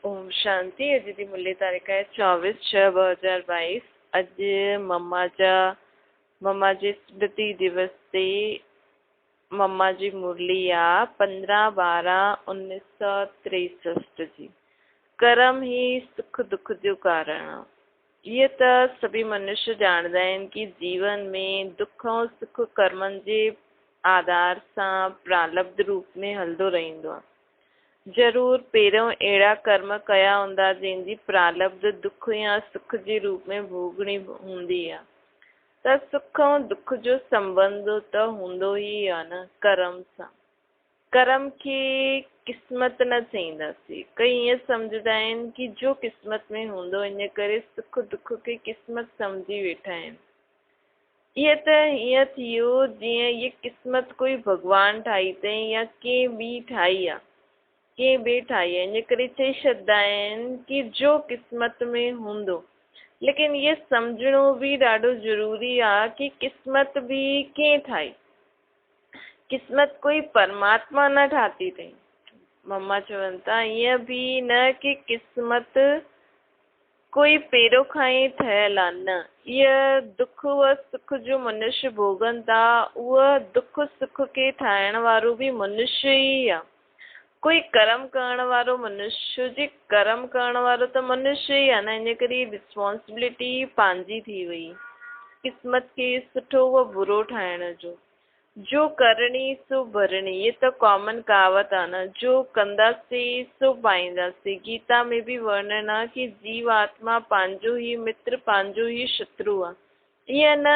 ओम शांति। अॼु जी मुरली तारीख़ आहे 24/6/2022। अॼु मम्मा जी स्मृति दिवस ते मम्मा जी मुरली आहे 15/12/1963 जी। कर्म ही सुख दुख जो कारण आहे। ये त सभी मनुष्य जानदा आहिनि कि जीवन में दुख ऐं सुख कर्मनि जे आधार सां प्रारब्ध रूप में हलंदो रहंदो आहे। ज़रूर पहिरियों अहिड़ा कर्म कया हूंदा जंहिंजी प्रारब्ध दुख या सुख जे रूप में भोगणी हूंदी आहे, त सुख ऐं दुख जो संबंध त हूंदो ई आहे न कर्म सां। कर्म खे क़िस्मत न चईंदासीं। कई ईअं सम्झंदा आहिनि कि जो क़िस्मत में हूंदो, इन करे सुख दुख खे क़िस्मत सम्झी वेठा आहिनि। इहे त हीअं थियो जीअं इहे क़िस्मत कोई भॻवानु ठाही अथई या कंहिं ॿी ठाही आहे, इन करे चई छॾंदा आहिनि कि जो क़िस्मत में हूंदो। लेकिन ये सम्झणो बि ॾाढो ज़रूरी आहे कि क़िस्मत बि कंहिं ठाही। क़िस्मत कोई परमात्मा न ठाती अथई। मम्मा चवनि था ईअं बि न कि क़िस्मत कोई पहिरियों खां ई ठहियल आहे, न। इहा दुख व सुख जो मनुष्य भोगनि था, उहा दुख सुख खे ठाहिण वारो बि मनुष्य ई आहे। कोई कर्म करण वारो मनुष्य जी कर्म करण वारो त मनुष्य ई आहे न। इन करे रिस्पॉन्सिबिलिटी पंहिंजी थी वई क़िस्मत खे सुठो व बुरो ठाहिण जो करणी सो भरणी। ये त कॉमन कहावत आहे न, जो कंदासीं सो पाईंदासीं। गीता में बि वर्णन आहे कि जीव आत्मा पंहिंजो ई मित्र पंहिंजो ई शत्रु आहे। ईअं न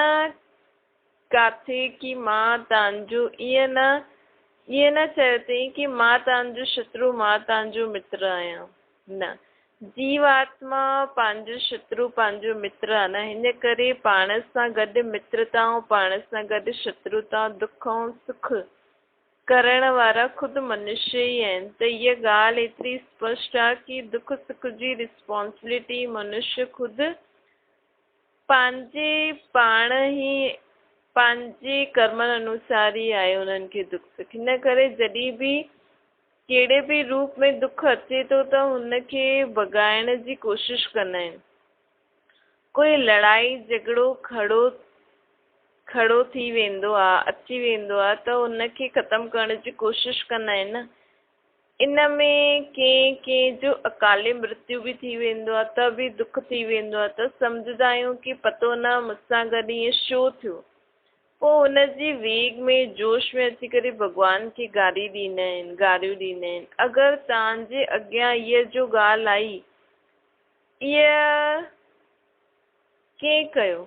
काथे कि मां तव्हांजो, ईअं न चयो अथई कि मां तव्हांजो शत्रु, मां तव्हांजो मित्र आहियां, न। जीव आत्मा पंहिंजो शत्रु पंहिंजो मित्र आहे न। हिन करे पाण सां गॾु मित्रता ऐं पाण सां गॾु शत्रुता, दुख ऐं सुख करण वारा ख़ुदि मनुष्य ई आहिनि। त इहा ॻाल्हि एतिरी स्पष्ट आहे कि दुख सुख जी रिस्पॉन्सिबिलिटी मनुष्य ख़ुदि पंहिंजे कर्मनि अनुसार ई आहे उन्हनि खे दुख सुख। हिन करे जॾहिं बि कहिड़े बि रूप में दुख अचे थो त हुनखे भॻाइण जी कोशिश कंदा आहिनि। कोई लड़ाई झगड़ो खड़ो थी वेंदो आहे, अची वेंदो आहे, त हुनखे ख़तमु करण जी कोशिश कंदा आहिनि न। इन में कंहिं जो अकाले मृत्यु बि थी वेंदो आहे त बि दुख थी वेंदो आहे, त सम्झंदा आहियूं कि पतो न मूंसां गॾु ईअं छो थियो। पोइ हुनजी वेग में जोश में अची करे भॻवान खे गारियूं ॾींदा आहिनि। अगरि तव्हांजे अॻियां इहा जो ॻाल्हि आई, इहा कंहिं कयो,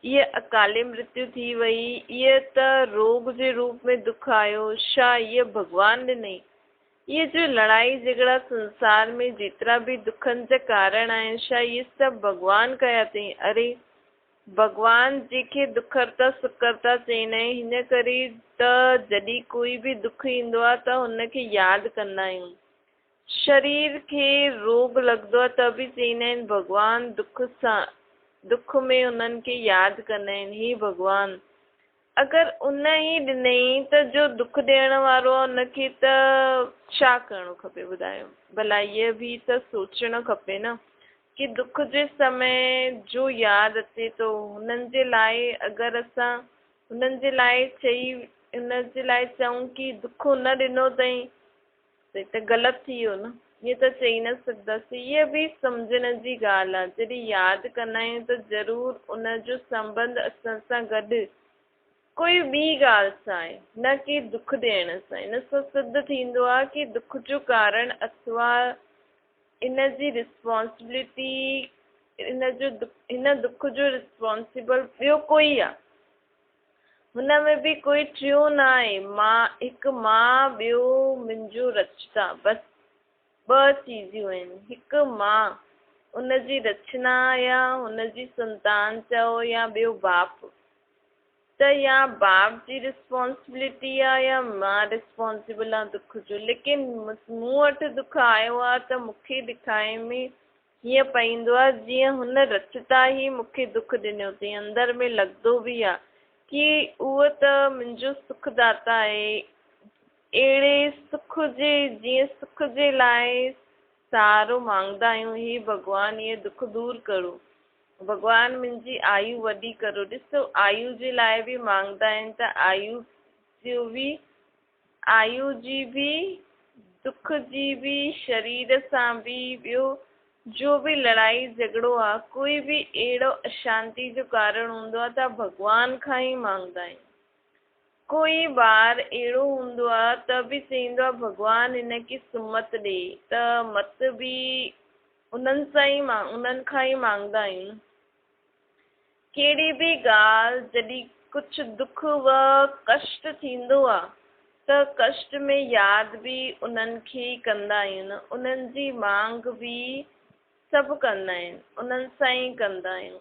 इहा अकाले मृत्यु थी वई, इहा त रोग जे रूप में दुख आयो, छा इहा भॻवानु ॾिनई? इहे जो लड़ाई झगड़ा संसार में जेतिरा बि दुखनि जा कारण आहिनि, छा इहे सभु भॻवानु कया अथई? अरे भॻवान जंहिंखे दुखहर्ता सुखहर्ता चईंदा आहियूं। हिन करे त जॾहिं कोई बि दुख ईंदो आहे त हुनखे यादि कंदा आहियूं। शरीर खे रोग लॻंदो आहे त बि चईंदा आहिनि भॻवान दुख में उन्हनि खे यादि कंदा आहिनि, हे भॻवान अगरि उन ई ॾिनई त जो दुख ॾियण वारो आहे उनखे त छा करिणो खपे ॿुधायो? भला इहा बि त सोचणु खपे न कि दुख जे समय जो यादि अचे थो, हुननि जे लाइ अगरि असां हुननि जे लाइ चऊं कि दुख न ॾिनो अथई, त त ग़लति थी वियो न। ईअं त चई न सघंदासीं। इहा बि सम्झण जी ॻाल्हि आहे। जॾहिं यादि कंदा आहियूं त ज़रूरु उनजो संबंध असां सां गॾु कोई ॿी ॻाल्हि सां आहे, न कि दुख ॾियण सां। इन सां सिद्ध थींदो आहे कि दुख जो कारण अथवा इन जी रिस्पॉन्सिबिलिटी, हिन दुख जो रिस्पॉन्सिबल ॿियो कोई आहे। हुन में बि कोई टियों न आहे। हिकु मां, ॿियो मुंहिंजो रचता, बसि ॿ चीज़ियूं आहिनि। हिकु मां, उनजी रचना या हुनजी संतान चओ, या ॿियो बाप, त या बाप जी रिस्पॉन्सिबिलिटी आहे या मां रिस्पॉन्सिबल आहे दुख जो। लेकिन मूं वटि दुख आयो आहे त मूंखे ॾेखारे में हीअं पईंदो आहे जीअं हुन रचता ई मूंखे दुख ॾिनो अथई। अंदरि में लॻंदो बि आहे कि उहो त मुंहिंजो सुखदाता आहे, अहिड़े सुख जे जीअं सुख जे लाइ सहारो मांगदा आहियूं, ही भगवान ये दुख दूर करो, भगवान मुंहिंजी आयु वॾी करो। ॾिसो आयु जे लाइ बि मांगदा आहिनि त आयु जी बि दुख जी बि शरीर सां बि ॿियो जो बि लड़ाई झगड़ो आहे, कोई बि अहिड़ो अशांति जो कारण हूंदो आहे त भगवान खां ई मांगदा आहियूं। कोई ॿार अहिड़ो हूंदो आहे त बि चईंदो आहे भगवान हिनखे सुमत ॾे, त मत बि उन्हनि खां ई मांगदा आहियूं। कहिड़ी बि ॻाल्हि जॾहिं कुझु दुख व कष्ट थींदो आहे त कष्ट में यादि बि उन्हनि खे कंदा आहियूं, उन्हनि जी मांग बि सभु कंदा आहिनि, उन्हनि सां ई कंदा आहियूं।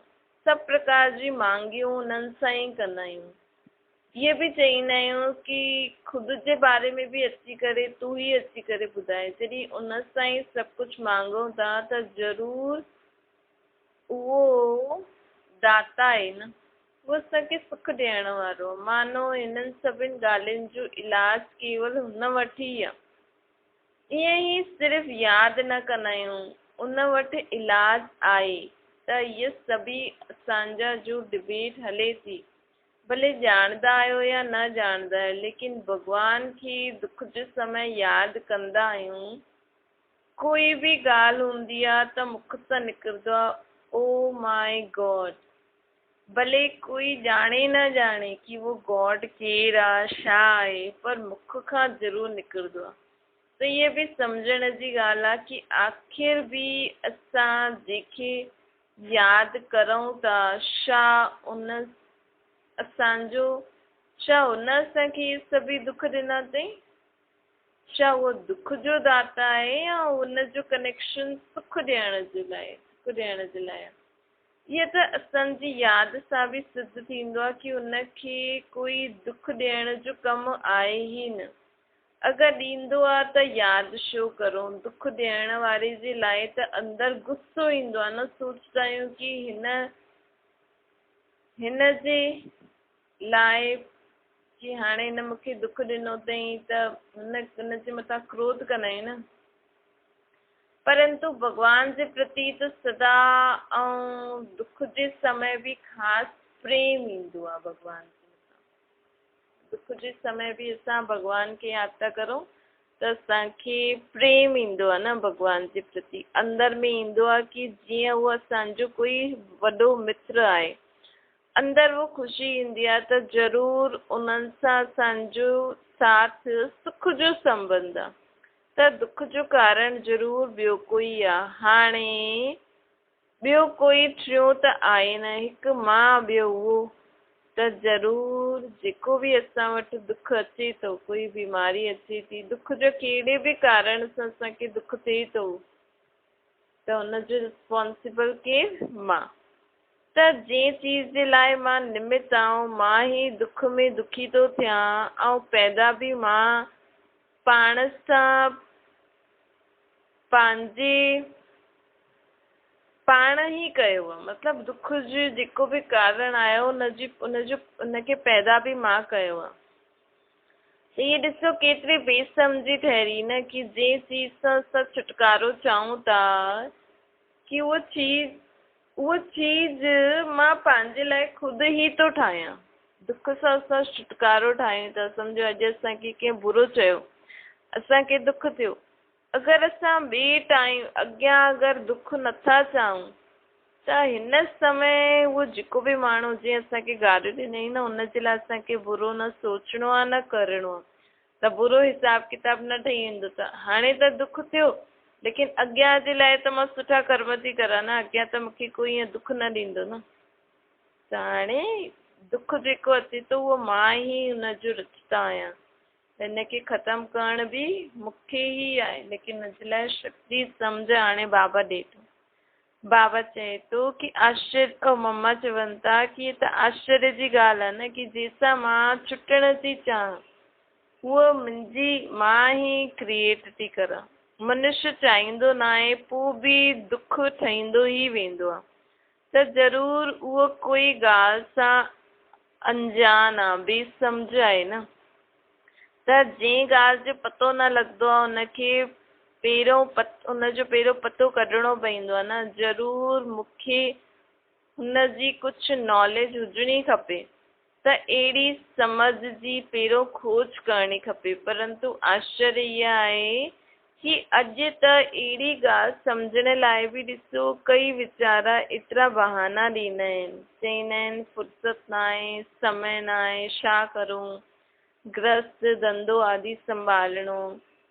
सभु प्रकार जी मांगियूं उन्हनि सां ई कंदा आहियूं। ये बि चईंदा आहियूं कि ख़ुदि जे बारे में बि अची करे तूं ई अची करे ॿुधाए, जॾहिं उन सां ई सभु कुझु मांगूं था त ज़रूरु उहो दाता आहे न, उहो असांखे सुख ॾियण वारो। मानो हिननि सभिनि ॻाल्हियुनि जो इलाज केवल हुन वटि ई आहे। ईअं ई सिर्फ़ु यादि न कंदा आहियूं, उन वटि इलाज आहे। त इहे सभी असांजा जो डिबेट हले थी, भले ॼाणदा आहियो या न ॼाणदा आहियो, लेकिन भॻवान खे दुख जे समय यादि कंदा आहियूं। कोई बि ॻाल्हि हूंदी आहे त मुख सां निकिरंदो आहे ओ माय गॉड, भले कोई ॼाणे न ॼाणे कि वो गॉड केरु आहे छा आहे, पर मुख खां ज़रूरु निकिरंदो आहे। त इहे बि सम्झण जी ॻाल्हि आहे कि आख़िर बि असां जेके यादि करूं था छा हुन असांखे सभी दुख ॾिना अथई, छा उहो दुख जो दाता आहे या हुनजो कनेक्शन सुख ॾियण जे लाइ। इहा त असांजी यादि सां बि सिद्ध थींदो आहे कि हुनखे कोई दुख ॾियण जो कमु आहे ई न। अगरि ॾींदो आहे त यादि छो करो, दुख ॾियण वारे जे लाइ त अंदरि गुस्सो ईंदो आहे न, सोचंदा आहियूं कि हिन जे लाइ कि हाणे हिन मूंखे दुख ॾिनो अथई त हुन जे मथां क्रोध कंदा आहियूं न। परंतु भगवान जे प्रति त सदा ऐं दुख जे समय बि ख़ासि प्रेम ईंदो आहे भगवान जे मथां। दुख जे समय बि असां भगवान खे यादि था करूं त असांखे प्रेम ईंदो आहे न भगवान जे प्रति, अंदरि में ईंदो आहे कि जीअं उहो असांजो कोई वॾो मित्र आहे। अंदरि वो ख़ुशी ईंदी आहे त ज़रूरु उन्हनि सां असांजो साथ सुख जो संबंध आहे, त दुख जो कारण ज़रूरु ॿियो कोई आहे। हाणे ॿियो कोई टियों त आहे न, हिकु मां ॿियो उहो, त ज़रूरु जेको बि असां वटि दुख अचे थो, कोई बीमारी अचे थी, दुख जो कहिड़े बि कारण सां असांखे दुख थिए थो त हुनजो रिस्पॉन्सिबल केरु? मां। त जंहिं चीज़ जे लाइ मां निमित आहियां, मां ई दुख में दुखी थो थियां ऐं पैदा बि मां पाण सां पाण ई कयो आहे। मतिलबु दुख जो जेको बि कारण आयो उनखे पैदा बि मां कयो आहे। त इहे ॾिसो केतिरी बेसमझी ठहरी न, कि जंहिं चीज़ सां असां छुटकारो चाहियूं था कि उहो चीज़ मां पंहिंजे लाइ ख़ुदि ई थो ठाहियां। दुख सां असां छुटकारो ठाहियूं था। सम्झो अॼु असांखे कंहिं बुरो चयो, असांखे दुख थियो, अगरि असां ॿिए टाइम अॻियां अगरि दुख नथा चाहियूं त हिन समय उहो जेको बि माण्हू जीअं असांखे गारियूं ॾिनई न, हुनजे लाइ असांखे बुरो न सोचणो आहे न करिणो आहे, त बुरो हिसाब किताब न ठही वेंदो। त हाणे त दुख थियो, लेकिन अॻियां जे लाइ त मां सुठा कर्म थी करां न, अॻियां त मूंखे कोई ईअं दुख न ॾींदो न। त हाणे दुख जेको अचे थो उहो मां ई हुनजो रचता आहियां, हिनखे ख़तमु करण बि मूंखे ई आहे, लेकिन हिनजे लाइ शक्ति सम्झ हाणे बाबा ॾिए थो। बाबा चए थो कि आश्चर्य, मम्मा चवनि था कि हीअ त आश्चर्य जी ॻाल्हि आहे न, कि जंहिंसां मां छुटण थी चाहियां उहो मां ई क्रिएट थी करां। मनुष्य चाहींदो न आहे, पोइ बि दुख ठहींदो ई वेंदो आहे। त ज़रूरु उहो कोई ॻाल्हि सां अंजान आहे, बेसमझ आहे न। त जंहिं ॻाल्हि जो पतो न लॻंदो आहे उनखे उनजो पहिरियों पतो कढणो पवंदो आहे न। ज़रूर मूंखे हुनजी कुझु नॉलेज हुजणी खपे, त अहिड़ी समझ जी पहिरियों खोज करणी खपे। परंतु आश्चर्य इहा आहे कि अॼु त अहिड़ी ॻाल्हि सम्झण लाइ बि ॾिसो कई वीचारा एतिरा बहाना ॾींदा आहिनि, चवंदा आहिनि फुर्सत न आहे, समय न आहे, छा करूं, गृहस्थ धंधो आदि संभालणो,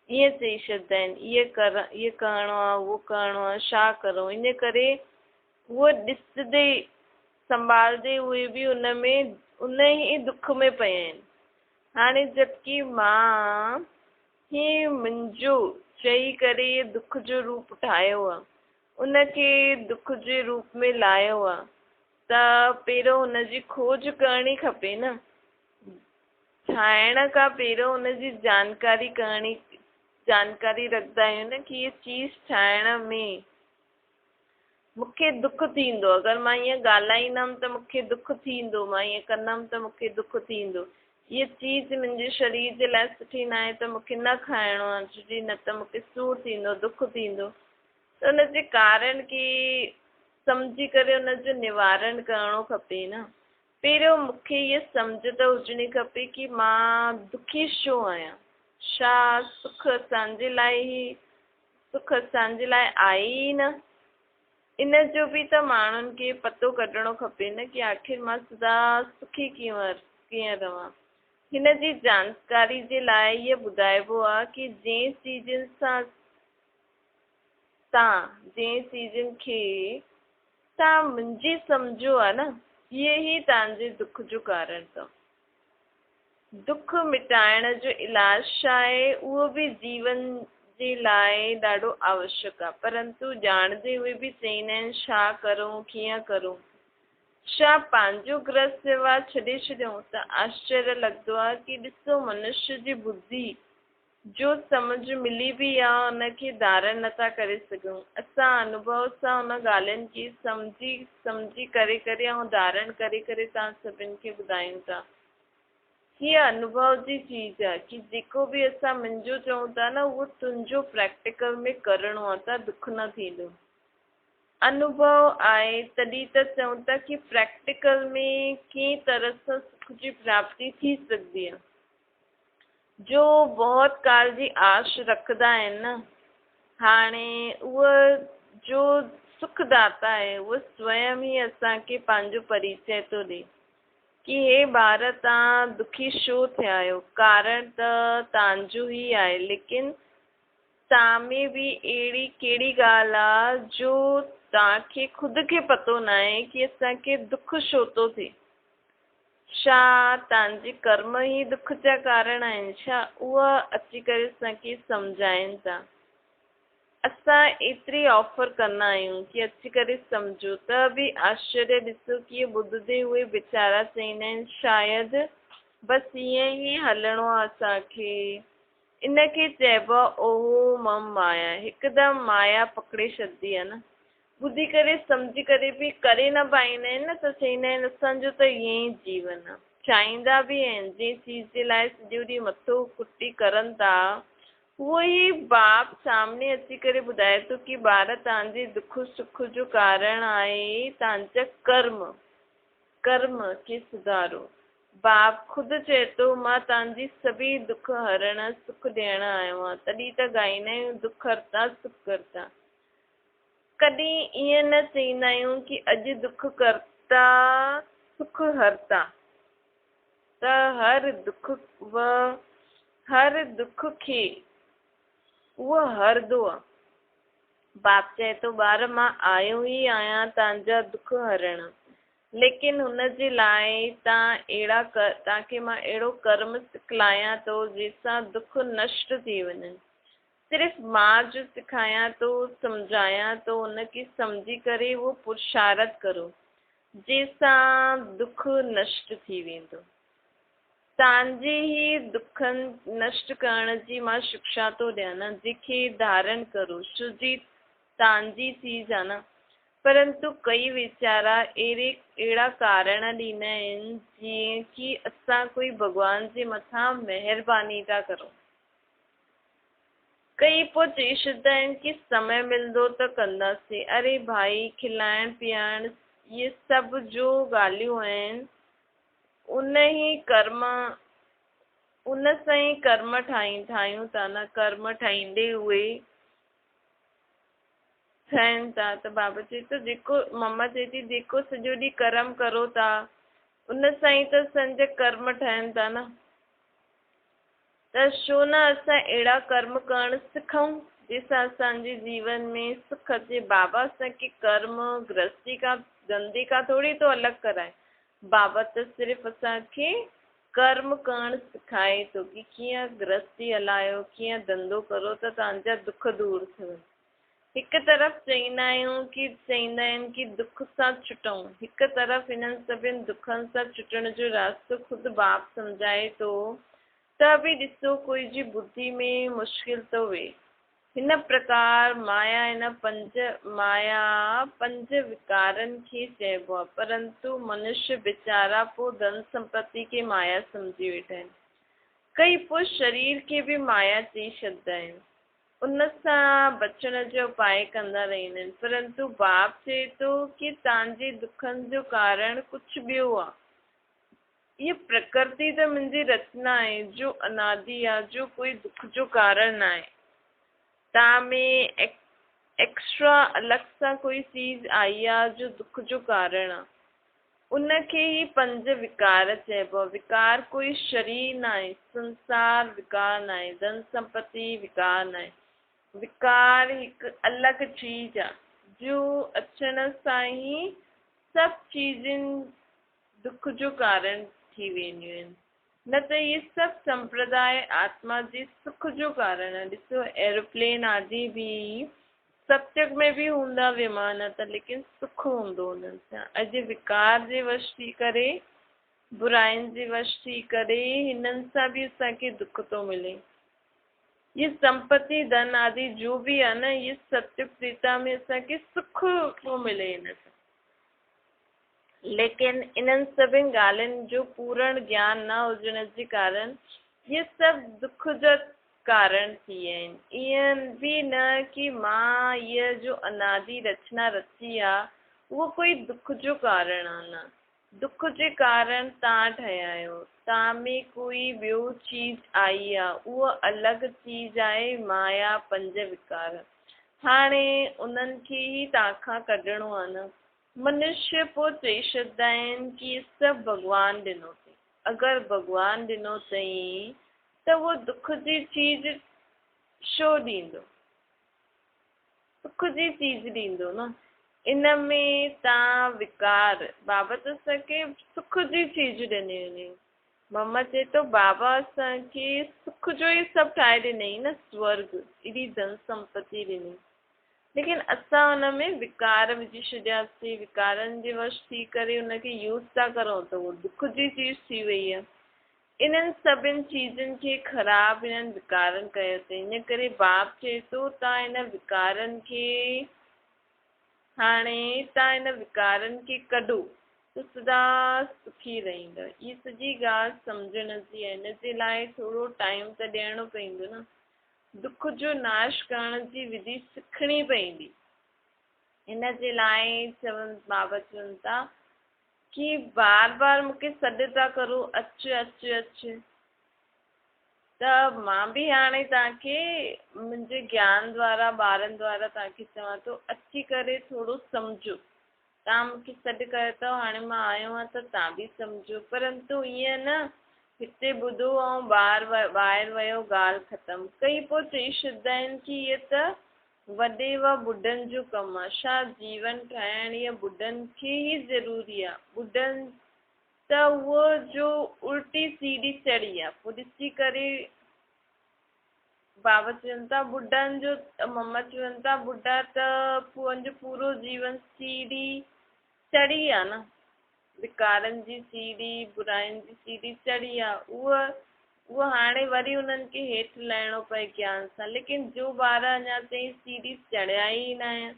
ईअं चई छॾींदा आहिनि, इहो करिणो आहे, उहो करिणो आहे, छा करूं। इन करे उहो ॾिसंदे संभालंदे उहे बि उन ई दुख में पिया आहिनि। हाणे जबकि मां ही मुंहिंजो चई करे इहे दुख जो रूप ठाहियो आहे, उनखे दुख जे रूप में लाहियो आहे, त पहिरियों हुनजी खोज करणी खपे न। ठाहिण खां पहिरियों हुनजी जानकारी रखंदा आहियूं न कि हीअ चीज़ ठाहिण में मूंखे दुख थींदो, अगरि मां ईअं ॻाल्हाईंदमि त मूंखे दुख थींदो, मां ईअं कंदमि त मूंखे दुख थींदो, हीअ चीज़ मुंहिंजे शरीर जे लाइ सुठी न आहे त मूंखे न खाइणो आहे, छो न त मूंखे सूरु थींदो, दुख थींदो। त हुनजे कारण खे सम्झी करे हुनजो निवारण करणो खपे न। पहिरियों मूंखे हीअ सम्झ त हुजणी खपे कि मां दुखी छो आहियां, छा सुख असांजे लाइ आहे ई न। इन जो बि त माण्हुनि खे पतो कढणो खपे न कि आख़िर मां सदा सुखी कीअं रहां। हिन जी जानकारी जे लाइ इहो ॿुधाइबो आहे कि जंहिं चीज़ुनि खे तव्हां मुंहिंजी सम्झो आहे न, इहे ई तव्हांजे दुख जो कारण अथव। दुख मिटाइण जो इलाज छा आहे, उहो बि जीवन जे लाइ ॾाढो आवश्यक आहे, परंतु ॼाणदे उहे बि चवंदा आहिनि छा करूं, कीअं करूं। छा पंहिंजो गृहस्थ व्यवहार छॾे छॾियूं त आश्चर्य लॻंदो आहे कि ॾिसो मनुष्य जी बुद्धि जो समझ मिली बि आहे उनखे धारण नथा करे सघूं। असां अनुभव सां उन ॻाल्हियुनि खे सम्झी करे ऐं धारण करे तव्हां सभिनि खे ॿुधायूं था। हीअ अनुभव जी चीज़ आहे कि जेको बि असां मुंहिंजो चऊं था न, उहो तुंहिंजो प्रैक्टिकल में करिणो आहे त दुख न थींदो। अनुभव आहे तॾहिं त चऊं था कि प्रैक्टिकल में कंहिं तरह सां सुख जी प्राप्ति थी सघंदी आहे। जो बहुत काल जी आश रखंदा आहिनि न, हाणे उहो जो सुखदाता आहे उहो स्वयं ई असांखे पंहिंजो परिचय थो ॾिए कि हे ॿार तव्हां दुखी छो थिया आहियो, कारण त तव्हांजो ई आहे, लेकिन तव्हां में बि अहिड़ी कहिड़ी ॻाल्हि आहे जो तव्हांखे ख़ुदि खे पतो न आहे कि असांखे दुख छो थो थिए। छा तव्हांजे कर्म ई दुख जा कारण आहिनि छा? उहा अची करे असांखे सम्झाइनि था। असां एतिरी ऑफर कंदा आहियूं कि अची करे सम्झो, त बि आश्चर्य ॾिसो कि ॿुधंदे उहे वीचारा चवंदा आहिनि शायदि बसि ईअं ई हलणो आहे असांखे। इनखे चइबो आहे ओम माया। हिकदमि माया पकड़े छॾंदी आहे न। ॿुधी करे सम्झी करे बि करे न पाईंदा आहिनि न, त चवंदा आहिनि असांजो त ईअं ई जीवन आहे। चाहींदा बि आहिनि, जंहिं चीज़ जे लाइ सॼो ॾींहुं मथो कुटी करनि था, उहो ई बाप सामने अची करे ॿुधाए थो कि ॿार तव्हांजे दुख सुख जो कारण आहे तव्हांजा कर्म खे सुधारो। बाप ख़ुदि चए थो मां तव्हांजी सभी दुख हरण सुख ॾियण आयो आहियां। तॾहिं त ॻाईंदा आहियूं दुख हरता सुख करता। कॾहिं ईअं न चवंदा आहियूं कि अॼु दुख करता सुख हरता, त हर दुख खे उहो हरदो आहे। बाप चए थो ॿार मां आयो ई आहियां तव्हांजा दुख हरण, लेकिन हुनजे लाइ तव्हांखे मां अहिड़ो कर्म सिखलायां थो जंहिंसां दुख नष्ट थी वञनि। सिर्फ़ु मां जो सिखायां थो, सम्झायां थो, हुनखे सम्झी करे उहो पुरुषार्थ करो जंहिंसां दुख नष्ट थी वेंदो। तव्हांजे ई दुखनि नष्ट करण जी मां शिक्षा थो ॾियां न, जंहिंखे धारण करो, छो जी तव्हांजी चीज़ आहे न। परंतु कई वीचारा अहिड़ा कारण ॾींदा आहिनि जीअं कि असां कोई भॻवान जे मथां महिरबानी था करूं। कई पोइ चई छॾींदा आहिनि कि समय मिलंदो त कंदासीं। अरे भाई, खिलाइण पीआइण इहे सभु जो ॻाल्हियूं आहिनि उन सां ई कर्म ठाहियूं था न। कर्म ठाहींदे उहे ठहनि था। त बाबा चए थो जेको, मम्मा चए थी जेको सॼो ॾींहुं कर्म करो था उन सां ई त असांजा कर्म ठहनि था न। त छो न असां अहिड़ा कर्म करणु सिखूं जंहिंसां असांजे जीवन में सुख अचे। बाबा असांखे कर्म गृहस्थी खां, धंधे खां थोरी थो अलॻि कराए। बाबा त सिर्फ़ु असांखे कर्म करणु सिखाए थो कि कीअं गृहस्थी हलायो, कीअं धंधो करो त तव्हांजा दुख दूरि थियनि। हिकु तरफ़ चईंदा आहिनि कि दुख सां छुटूं, हिकु तरफ़ हिननि सभिनि दुखनि सां छुटण जो रास्तो ख़ुदि बाप सम्झाए थो। त बि ॾिसो कोई जी बुद्धि में मुश्किल थो वे। हिन प्रकार माया पंज विकारनि खे चइबो आहे। परंतु मनुष्य बेचारा पोइ धन संपत्ति खे माया सम्झी वेठा आहिनि। कई पोइ शरीर खे बि माया चई छॾींदा आहिनि। उन सां बचण जो उपाय कंदा रहंदा आहिनि। परंतु बाप चए थो कि तव्हांजे दुखनि जो कारण कुझु ॿियो आहे। ये प्रकृति त मुंहिंजी रचना आहे जो अनादि आहे, जो कोई दुख जो कारण न आहे। तव्हां में एक्स्ट्रा अलॻि सां कोई चीज आई आहे जो दुख जो कारण आहे। उनखे ई पंज विकार चइबो आहे। विकार कोई शरीर न आहे, संसार विकार न आहे, धन संपत्ति विकार न आहे। विकार हिकु अलॻि चीज आहे जो अचण सां ई सभु चीजुनि दुख जो कारण थी वेंदियूं आहिनि। न त इहे सभु संप्रदाय आत्मा जे सुख जो कारण आहे। ॾिसो एरोप्लेन आदि बि सत्युग में बि हूंदा विमान त, लेकिन सुख हूंदो उन्हनि सां। अॼु विकार जे वश थी करे, बुराइनि जे वश थी करे हिननि सां बि असांखे दुख थो मिले। ये संपत्ति धन आदि जो बि आहे न, ये सत्युग त्रेता में असांखे सुख थो मिले हिन सां। लेकिन इन्हनि सभिनि ॻाल्हियुनि जो पूर्ण ज्ञान न हुजण जे कारण ये सभु दुख जा कारण थी विया आहिनि। ईअं बि न कि मां इहा जो अनादि रचना रची आहे उहो कोई दुख जो कारण आहे। न, दुख जे कारण तव्हां ठहिया आहियो। तव्हां में कोई ॿियो चीज आई आहे, उहा अलॻि चीज आहे माया पंज विकार। हाणे उन्हनि खे ई तव्हां खां कढणो आहे न। मनुष्य पोइ चई छॾींदा आहिनि कि सभु भॻवानु ॾिनो अथई। अगरि भॻवानु ॾिनो अथई त उहो दुख जी चीज छो ॾींदो? सुख जी चीज ॾींदो न। इन में तव्हां विकार, बाबा त असांखे सुख जी चीज ॾिनी हुई। मम्मा चए थो बाबा असांखे सुख जो ई सभु ठाहे ॾिनई न, स्वर्ग, एॾी धन संपत्ति ॾिनी। लेकिन असां हुन में विकार विझी छॾियासीं। विकारनि जे वश थी करे हुनखे यूज़ था करूं त उहो दुख जी चीज थी वई आहे। इन्हनि सभिनि चीजनि खे ख़राबु इन्हनि विकारनि कयो अथई। इन करे बाप चए थो तव्हां हिन विकारनि खे कढो त सदा सुखी रहंदव। इहा सॼी ॻाल्हि सम्झण जी आहे। हिन जे लाइ थोरो टाइम त ॾियणो पवंदो न। दुख जो नाश करण जी विधि सिखणी पवंदी। हिन जे लाइ बाबा चवनि था कि बार बार मूंखे सॾु था करो, अचु अचु अचु। त मां बि हाणे तव्हांखे मुंहिंजे ज्ञान द्वारा, ॿारनि द्वारा तव्हांखे चवां थो अची करे थोरो सम्झो। तव्हां मूंखे सॾु कयो अथव, हाणे मां आयो आहियां त तव्हां बि सम्झो। परंतु ईअं न हिते ॿुधो ऐं ॿाहिरि वियो ॻाल्हि ख़तमु। कई पोइ चई छॾींदा आहिनि कि इहे त वॾे व ॿुढनि जो कमु आहे। छा जीवन ठाहिण इहा ॿुढनि खे ई ज़रूरी आहे? ॿुढनि त उहो जो उल्टी सीढ़ी चढ़ी आहे। पोइ ॾिसी करे बाबा चवनि था ॿुढनि जो, मम्मा चवनि था ॿुढा त पंहिंजो पूरो जीवन सीढ़ी चढ़ी आहे न। विकारनि जी सीढ़ी, बुराइनि जी सीढ़ी चढ़ी आहे। उहो हाणे वरी उन्हनि खे हेठि लहिणो पए ज्ञान सां। लेकिन जो ॿार अञा ताईं सीढ़ी चढ़िया ई न आहिनि,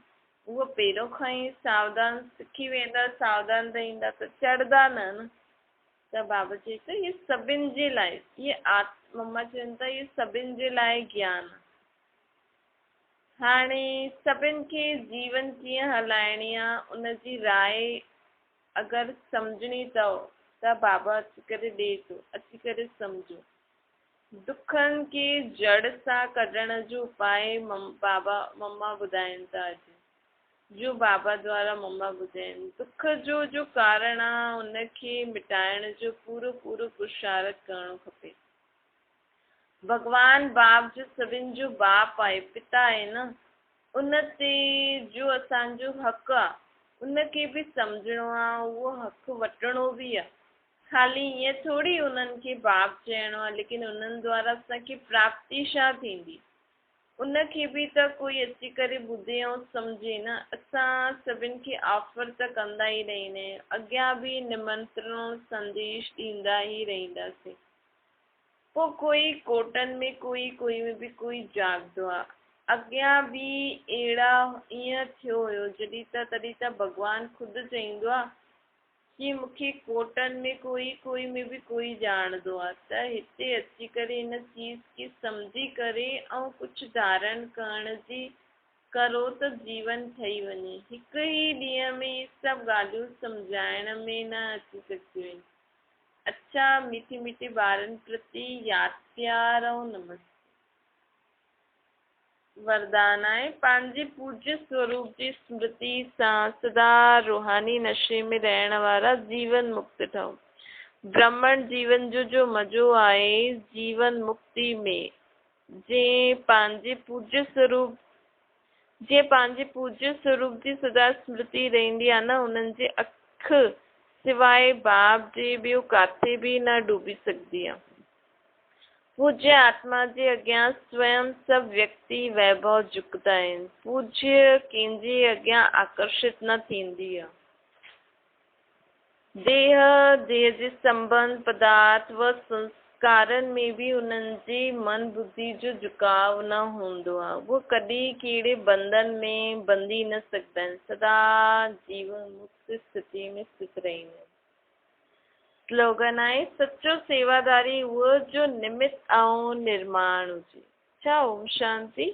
उहो पहिरों खां ई सावधान सिखी वेंदा, सावधान रहंदा त चढ़ंदा न। त बाबा चए थो ये सभिनि जे लाइ, ये मम्मा चवनि था ये सभिनि जे लाइ ज्ञान। हाणे सभिनि खे जीवन कीअं हलाइणी आहे उनजी राय अगरि सम्झणी अथव त बाबा अची करे ॾिए थो, अची करे सम्झो। दुखनि खे जड़ सां कढण जो उपाय बाबा मम्मा ॿुधाइनि था अॼु, जो बाबा द्वारा मम्मा ॿुधाइनि। दुख जो कारण आहे उनखे मिटाइण जो पूरो पूरो पुरुषार्थ करणो खपे। भगवान बाप जो सभिनि जो बाप आहे, पिता आहे न, उन ते जो असांजो हक़ आहे उनखे बि सम्झणो आहे, उहो हक़ वठिणो बि आहे। ख़ाली ईअं थोरी उन्हनि खे बाप चइणो आहे, लेकिन उन्हनि द्वारा असांखे प्राप्ति छा थींदी उनखे बि त कोई अची करे ॿुधे ऐं सम्झे न। असां सभिनि खे ऑफर त कंदा ई रहंदा आहियूं, अॻियां बि निमंत्रण संदेश ॾींदा ई रहंदासीं। पोइ कोई कोटनि में कोई में बि कोई जाॻंदो आहे। अॻियां बि अहिड़ा ईअं थियो हुयो, तॾहिं त भॻवानु ख़ुदि चईंदो आहे कि मूंखे कोटनि में कोई में बि कोई ॼाणंदो आहे। त हिते अची करे हिन चीज़ खे सम्झी करे ऐं कुझु धारण करण जी करो त जीवन ठही वञे। हिकु ई ॾींहं में इहे सभु ॻाल्हियूं सम्झाइण में न अची सघियूं आहिनि। अच्छा, मीठी मीठी ॿारनि प्रति यादि प्यार ऐं नमस्ते। वरदान आहे, पंहिंजे पूज्य स्वरूप जी स्मृति सां सदा रूहानी नशे में रहण वारा जीवन मुक्त ठहो। ब्रह्मण जीवन जो मज़ो आहे जीवन मुक्ति में। जे पंहिंजे पूज्य स्वरूप जी सदा स्मृति रहंदी आहे न, उन्हनि जे अख सिवाय बाप जे ॿियो काथे बि न डूबी सघंदी आहे। पूज्य आत्मा जे अॻियां स्वयं सभु व्यक्ति वैभव झुकंदा आहिनि। पूज्य कंहिंजे अॻियां आकर्षित न थींदी आहे। देह जे संबंध पदार्थ व संस्कारनि में बि उन्हनि जे मन बुद्धि जो झुकाव न हूंदो आहे। उहो कॾहिं कहिड़े बंधन में बंधी न सघंदा आहिनि, सदा जीवन मुक्त स्थिति में स्थित रहंदा आहिनि। स्लोगन आहे, सचो सेवादारी उहो जो निमित ऐं निर्माण हुजे। अच्छा, ओम शांति।